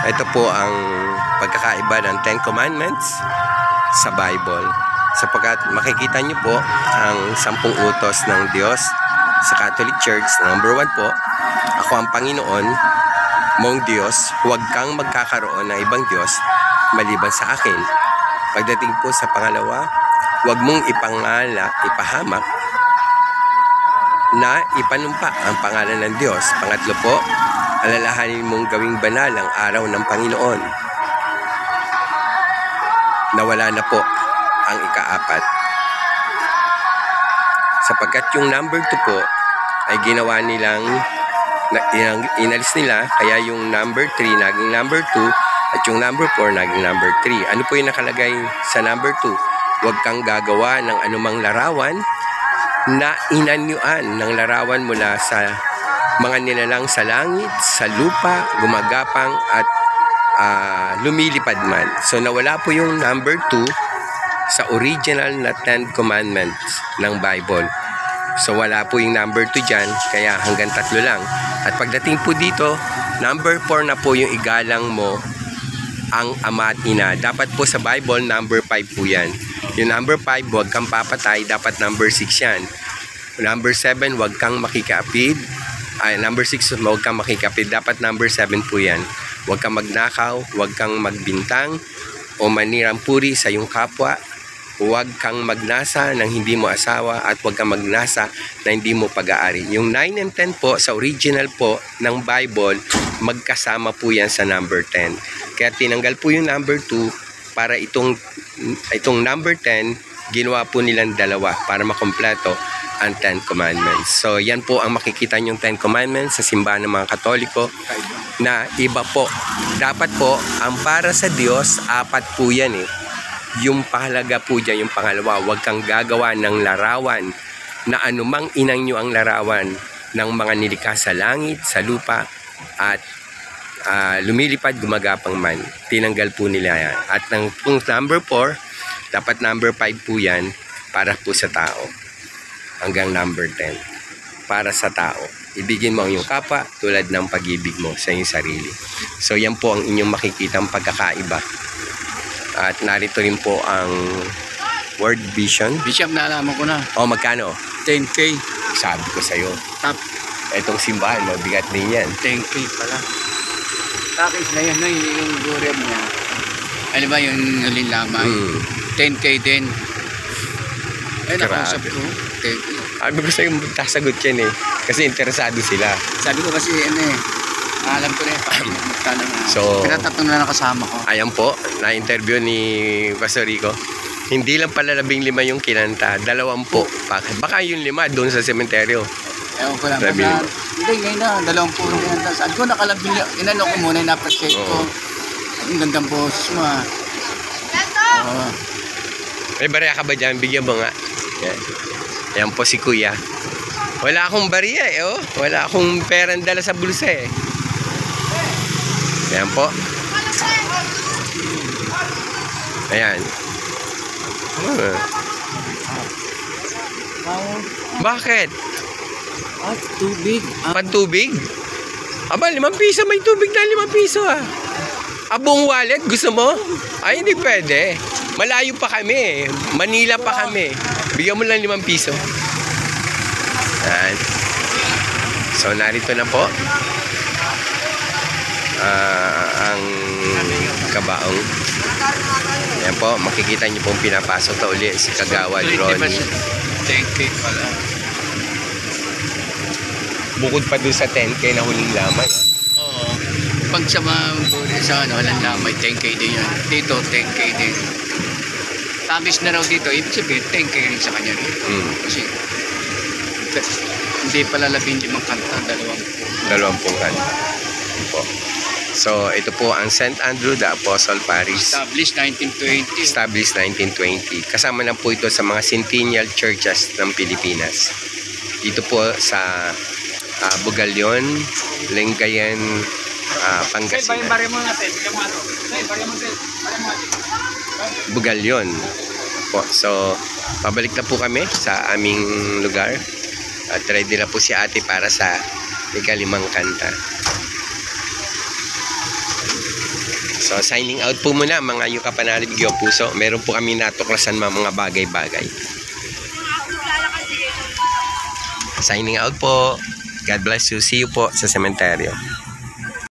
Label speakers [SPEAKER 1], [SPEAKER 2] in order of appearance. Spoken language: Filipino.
[SPEAKER 1] Ito po ang pagkakaiba ng Ten Commandments sa Bible. Sapagkat makikita niyo po ang 10 utos ng Diyos sa Catholic Church. Number 1 po, ako ang Panginoon mong Diyos, huwag kang magkakaroon ng ibang Diyos maliban sa akin. Pagdating po sa pangalawa, huwag mong ipahamak na ipanumpa ang pangalan ng Diyos. Pangatlo po, alalahanin mong gawing banal ang araw ng Panginoon. Nawala na po ang ika-4. Sapagkat yung number 2 po ay ginawa nilang inalis nila, kaya yung number 3 naging number 2 at yung number 4 naging number 3. Ano po yung nakalagay sa number 2? Huwag kang gagawa ng anumang larawan na inanyuan ng larawan mula sa mga nilalang sa langit, sa lupa, gumagapang at lumilipad man. So nawala po yung number 2 sa original na 10 Commandments ng Bible. So wala po yung number 2 dyan, kaya hanggang 3 lang. At pagdating po dito, number 4 na po yung igalang mo ang ama at ina. Dapat po sa Bible, number 5 po yan. Yung number 5, huwag kang papatay, dapat number 6 yan. Number 7, huwag kang makikapid. Number 6, huwag kang makikapid, dapat number 7 po yan. Huwag kang magnakaw, huwag kang magbintang o manirang puri sa iyong kapwa. Huwag kang magnasa ng hindi mo asawa at huwag kang magnasa na hindi mo pag-aari. Yung 9 and 10 po, sa original po ng Bible, magkasama po yan sa number 10. Kaya tinanggal po yung number 2 para itong number 10, ginawa po nilang dalawa para makompleto ang 10 Commandments. So yan po ang makikita nyong 10 Commandments sa simbahan ng mga Katoliko na iba po. Dapat po, ang para sa Diyos, 4 po yan eh. Yung pahalaga po dyan, yung pangalawa, huwag kang gagawa ng larawan na anumang inangyo ang larawan ng mga nilikha sa langit, sa lupa, at lumilipad, gumagapang man. Tinanggal po nila yan. At ng number 4, dapat number 5 po yan para po sa tao. Hanggang number 10, para sa tao. Ibigin mo ang iyong kapwa tulad ng pag-ibig mo sa iyong sarili. So yan po ang inyong makikitang pagkakaiba. At narito rin po ang World Vision.
[SPEAKER 2] Bishop, naalaman ko na.
[SPEAKER 1] O, magkano?
[SPEAKER 2] 10K.
[SPEAKER 1] Sabi ko sa'yo.
[SPEAKER 2] Top.
[SPEAKER 1] Etong simbahan, mabigat din yan.
[SPEAKER 2] 10K pala. Tapos na yan, no, yung gurem niya. Ano ba yung huling lamay? 10K din. Ay, nakausap ko. 10K.
[SPEAKER 1] Sabi ko sa'yo, magkasagot yan eh. Kasi interesado sila.
[SPEAKER 2] Sabi ko kasi, alam ko na yung
[SPEAKER 1] So,
[SPEAKER 2] pinatatanong na nakasama ko.
[SPEAKER 1] Ayan po, na-interview ni Pastor Rico. Hindi lang pala 15 yung kinanta, 20. Baka yung 5 doon sa sementeryo.
[SPEAKER 2] Ewan ko lang. Hindi, ngayon na, 20 yung kinanta. Sabi ko, nakalabing, inano ko muna, na-appreciate ko. Ang gandang boses mo ah.
[SPEAKER 1] May barya ka ba dyan? Bigyan mo nga. Yan. Ayan po si Kuya. Wala akong barya eh, oh. Wala akong perang dala sa bulsa eh. Ayan po. Ayan. Bakit?
[SPEAKER 2] Tubig.
[SPEAKER 1] Pantubig? Aba, 5 piso. May tubig na 5 piso ah. Buong wallet, gusto mo? Ay, hindi pwede. Malayo pa kami. Manila pa kami. Bigyan mo lang 5 piso. Ayan. So, narito na po ang kabaong. Ayan po, makikita niyo pong pinapasok na uli si Kagawad Ronnie.
[SPEAKER 2] 10K pala.
[SPEAKER 1] Bukod pa doon sa 10K na huling lamay.
[SPEAKER 2] Oo. Pag sa mga walang lamay, 10K din yan. Dito, 10K din. Tamis na raw dito, ibig sabihin, 10K rin sa kanya rin. Kasi, hindi pala 15 kanta, 20
[SPEAKER 1] kanta. Po. So, ito po ang St. Andrew the Apostle Parish.
[SPEAKER 2] Established 1920.
[SPEAKER 1] Established 1920. Kasama na po ito sa mga centennial churches ng Pilipinas. Dito po sa Bugalyon, Lingayen, Pangasinan. Bugalyon po. So, pabalik na po kami sa aming lugar. At ready na po si ate para sa ika-5 kanta. So, signing out po muna mga yung kapanali Bigyo Puso. Meron po kami natuklasan mga bagay-bagay. Signing out po. God bless you. See you po sa sementeryo.